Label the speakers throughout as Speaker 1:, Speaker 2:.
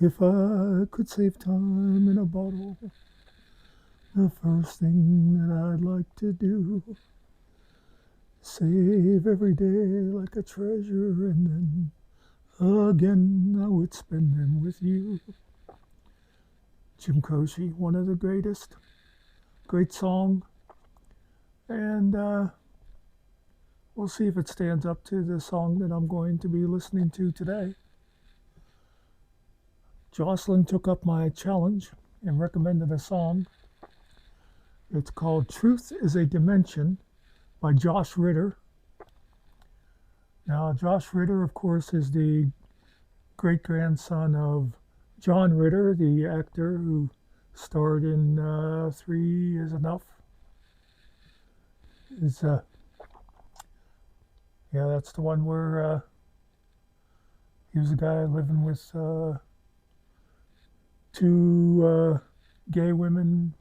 Speaker 1: If I could save time in a bottle, the first thing that I'd like to do, save every day like a treasure, and then again I would spend them with you. Jim Croce, one of the greatest. Great song, and we'll see if it stands up to the song that I'm going to be listening to today. Jocelyn took up my challenge and recommended a song. It's called Truth is a Dimension by Josh Ritter. Now, Josh Ritter, of course, is the great grandson of John Ritter, the actor who starred in Three is Enough. Is Yeah, that's the one where he was a guy living with two gay women,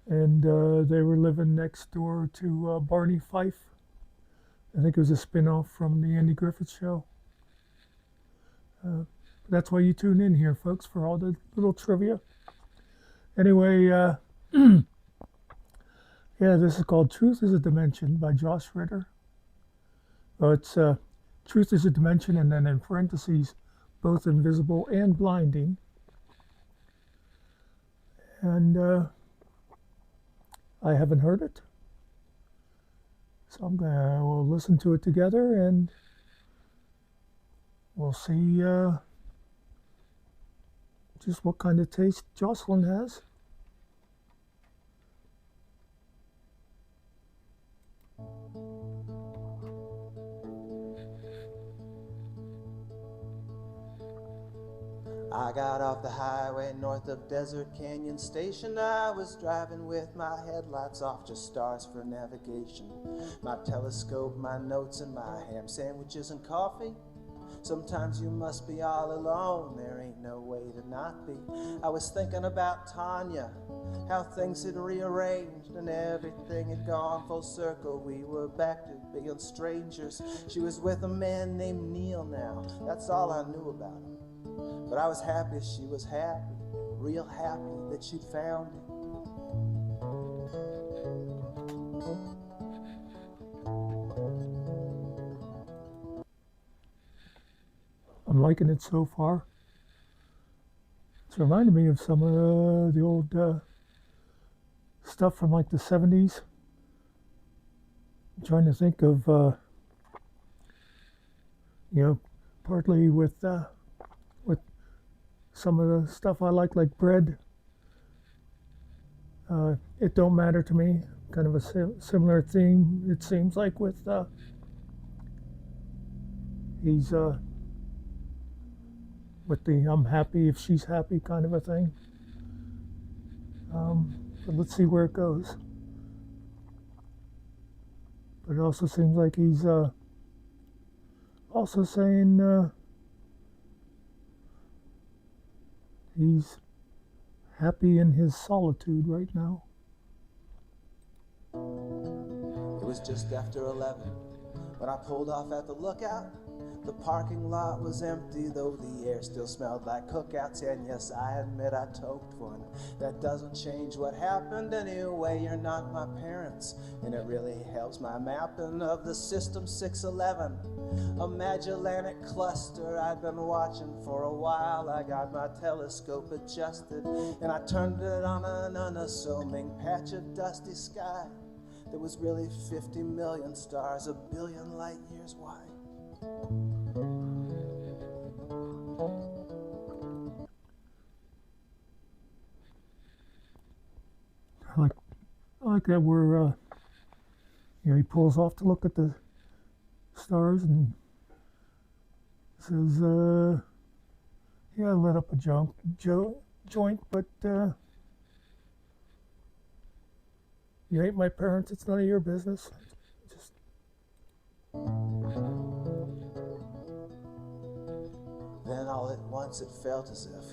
Speaker 1: and they were living next door to Barney Fife. I think it was a spin-off from the Andy Griffith Show. That's why you tune in here, folks, for all the little trivia. Anyway, yeah, this is called Truth is a Dimension by Josh Ritter. Well, it's Truth is a Dimension, and then in parentheses, both invisible and blinding. And I haven't heard it. So we'll listen to it together, and we'll see just what kind of taste Jocelyn has.
Speaker 2: I got off the highway north of Desert Canyon Station. I was driving with my headlights off, just stars for navigation. My telescope, my notes, and my ham sandwiches and coffee. Sometimes you must be all alone, there ain't no way to not be. I was thinking about Tanya, how things had rearranged and everything had gone full circle. We were back to being strangers. She was with a man named Neil now, that's all I knew about him. But I was happy she was happy, real happy that she'd found him.
Speaker 1: I'm liking it so far. It's reminded me of some of the old stuff from like the 70s. I'm trying to think of, partly with some of the stuff I like Bread. It Don't Matter to Me, kind of a similar theme, it seems like, with he's with the I'm happy if she's happy kind of a thing. But let's see where it goes. But it also seems like he's also saying he's happy in his solitude right now.
Speaker 2: It was just after 11 when I pulled off at the lookout. The parking lot was empty, though the air still smelled like cookouts. And yes, I admit I toked one. That doesn't change what happened anyway. You're not my parents, and it really helps my mapping of the System 611, a Magellanic cluster I'd been watching for a while. I got my telescope adjusted, and I turned it on an unassuming patch of dusty sky. There was really 50 million stars, a billion light years wide.
Speaker 1: I like that where he pulls off to look at the stars and says, "Yeah, I lit up a joint, but you ain't my parents. It's none of your business." Just
Speaker 2: Then all at once it felt as if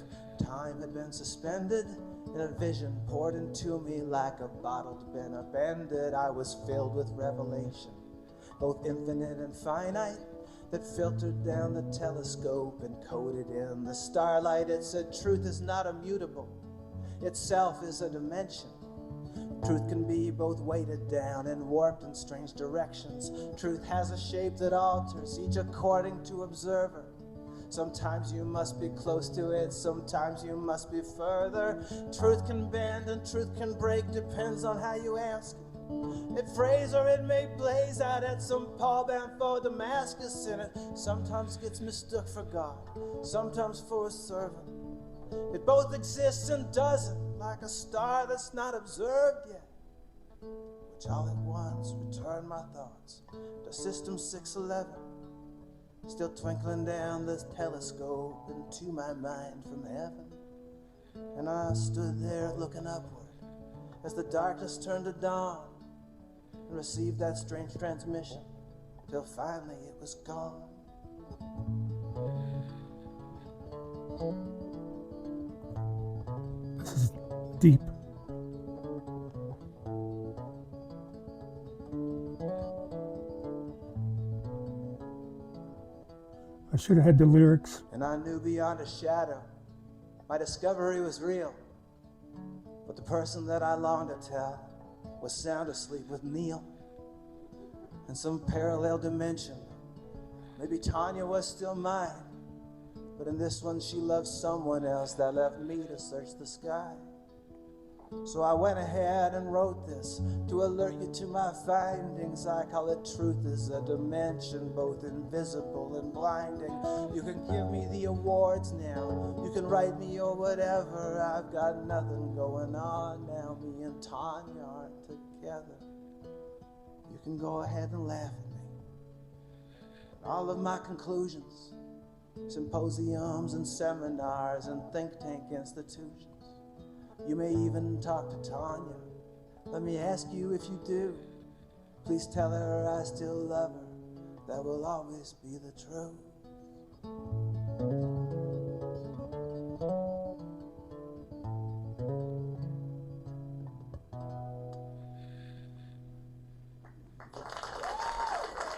Speaker 2: time had been suspended, and a vision poured into me like a bottle'd been upended. I was filled with revelation, both infinite and finite. that filtered down the telescope and coded in the starlight. It said truth is not immutable, itself is a dimension. Truth can be both weighted down and warped in strange directions. Truth has a shape that alters, each according to observer. Sometimes you must be close to it, sometimes you must be further. Truth can bend and truth can break, depends on how you ask it. It frays or it may blaze out at some Paul bound for Damascus, and it sometimes gets mistook for God, sometimes for a servant. It both exists and doesn't, like a star that's not observed yet, which all at once returned my thoughts to System 611, still twinkling down the telescope into my mind from heaven. And I stood there looking upward as the darkness turned to dawn, and received that strange transmission till finally it was gone.
Speaker 1: This is deep. I should have had the lyrics.
Speaker 2: And I knew beyond a shadow my discovery was real, but the person that I longed to tell was sound asleep with Neil in some parallel dimension. Maybe Tanya was still mine, but in this one she loved someone else that left me to search the sky. So I went ahead and wrote this to alert you to my findings. I call it truth is a dimension, both invisible and blinding. You can give me the awards now, you can write me or whatever. I've got nothing going on now, me and Tanya aren't together. You can go ahead and laugh at me. All of my conclusions, symposiums and seminars and think tank institutions. You may even talk to Tanya. Let me ask you, if you do, please tell her I still love her. That will always be the truth.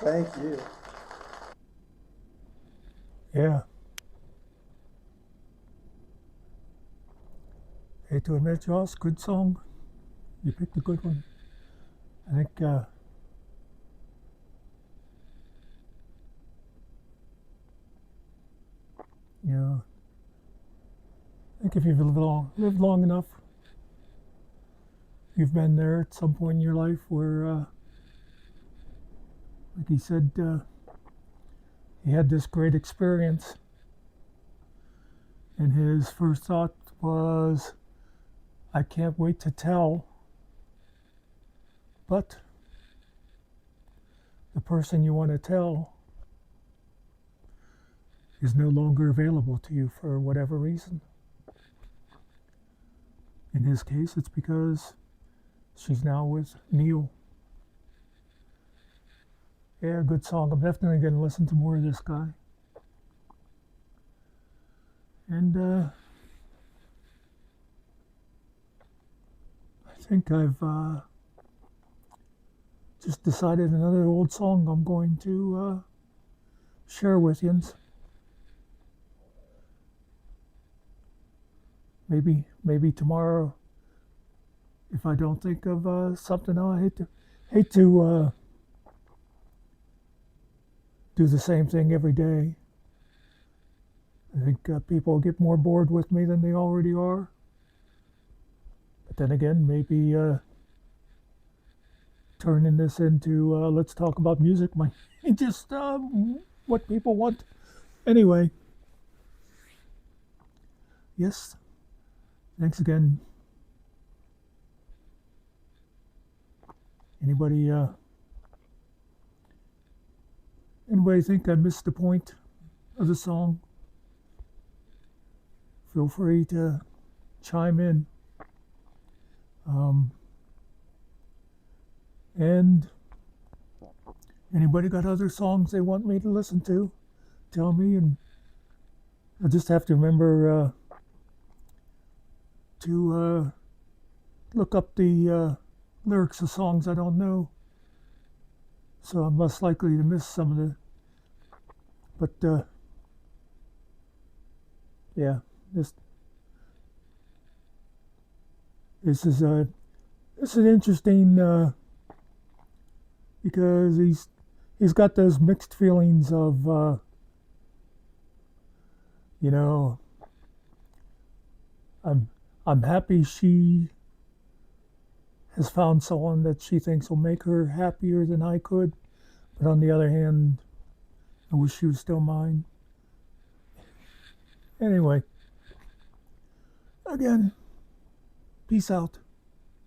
Speaker 2: Thank you.
Speaker 1: Yeah. Hate to admit, Joss, good song. You picked a good one. I think, you know, I think if you've lived long enough, you've been there at some point in your life where, like he said, he had this great experience, and his first thought was, I can't wait to tell, but the person you want to tell is no longer available to you for whatever reason. In his case, it's because she's now with Neil. Yeah, good song. I'm definitely going to listen to more of this guy. And I think I've just decided another old song I'm going to share with you. Maybe tomorrow, if I don't think of something, I hate to do the same thing every day. I think people get more bored with me than they already are. But then again, maybe turning this into let's talk about music might be just what people want. Anyway, yes, thanks again. Anybody think I missed the point of the song? Feel free to chime in. And anybody got other songs they want me to listen to, tell me, and I just have to remember to look up the lyrics of songs I don't know, so I'm less likely to miss some of the But yeah, this this is a this is interesting because he's got those mixed feelings of you know, I'm I'm happy she has found someone that she thinks will make her happier than I could, but on the other hand, I wish she was still mine. Anyway, again, peace out.